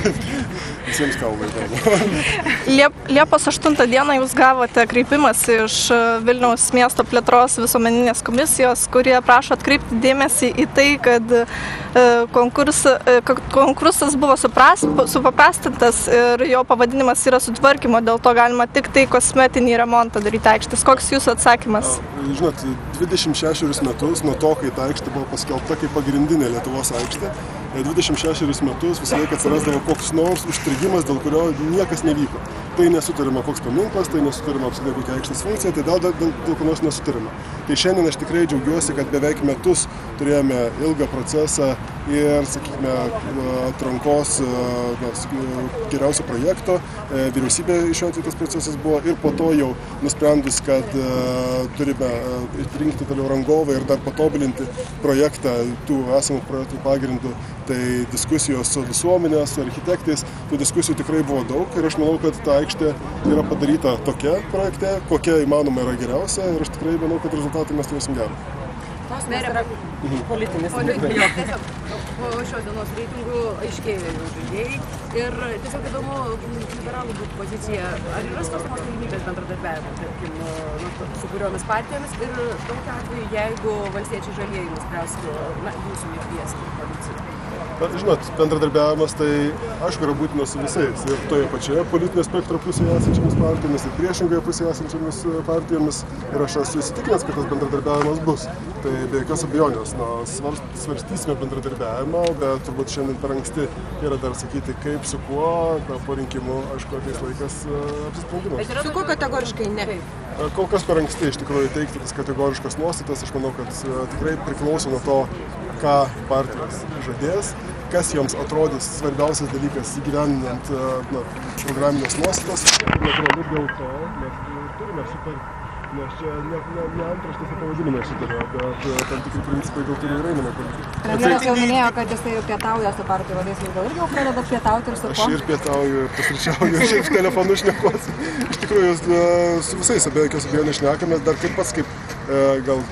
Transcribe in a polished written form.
visiems kalbai įdomu. Liepos 8 dieną jūs gavote kreipimąsi iš Vilniaus miesto plėtros visuomeninės komisijos, kurie prašo atkreipti dėmesį į tai, kad konkursas buvo supaprastintas ir jo pavadinimas yra sutvarkymo, dėl to galima tik tai kosmetinį remontą daryti aikštės. Koks jūsų atsakymas? Žinot, 26 metus nuo to, kai ta aikštė buvo paskelbta kaip pagrindinė Lietuvos aikštė, 26 metus visą laiką atsirasdavo koks nors užstrigimas, dėl kurio niekas nevyko. Tai nesutarima koks paminklas, tai nesutarima apskritai kokia aikštės funkcija, tai dėl ko nors nesutarima. Tai šiandien aš tikrai džiaugiuosi, kad beveik metus turėjome ilgą procesą ir, sakykime, atrankos geriausio projekto. Vyriausybė šiuo atveju tas procesas buvo ir po to jau nusprendus, kad turime rinkti toliau rangovą ir dar patobulinti projektą tų esamų projektų pagrindų. Tai diskusijos su visuomenė, su architektais, tų diskusijų tikrai buvo daug ir aš manau, kad ta aikštė yra padaryta tokia projekte, kokia įmanoma yra geriausia ir aš tikrai manau, kad rezultatą mes turėsim gerą. Klausimas yra politinis. Tiesiog po šios dienos reitingų aiškėjo jau žaidėjai ir tiesiog įdomu liberalų būtų pozicija. Ar yra svarstamos galimybės bendradarbiavimo, tarkim, su kuriomis partijomis ir tokiu atveju, jeigu valstiečiai žalieji nuspręstų jūsų nekviesti į koaliciją? Žinot, bendradarbiavimas tai aišku yra būtinas su visais ir toje pačioje politinio spektro pusėje esančiamis partijomis ir priešingoje pusėje esančiamis partijomis ir aš esu įsitikinęs, kad tas bendradarbiavimas bus. Tai be jokios abejonės, svarstysime bendradarbiavimą, bet turbūt šiandien per anksti yra dar sakyti kaip, su kuo, po rinkimų, aišku, ateis laikas apsisprendimas. Su kuo kategoriškai ne? Kol kas per anksti iš tikrųjų teikti tas kategoriškas nuostatas, aš manau, kad tikrai priklauso nuo to, ką partijos žadės, kas joms atrodys svarbiausias dalykas įgyvendinant programinės nuostatas. Natūralu dėl to mes turime sutarti, nes čia ne antraštės ir pavadinimai sutarė, bet tam tikri principai dėl kurių ir einame politikai. Premjeras jau minėjo, kad jisai pietauja su partijų vadais, gal irgi jau pradeda pietauti ir su kuo? Aš ir pietauju, ir pusryčiauju, ir šiaip telefonu šnekuosi. Iš tikrųjų, su visais be jokios abejonės šnekamės, dar kaip pats, kaip gal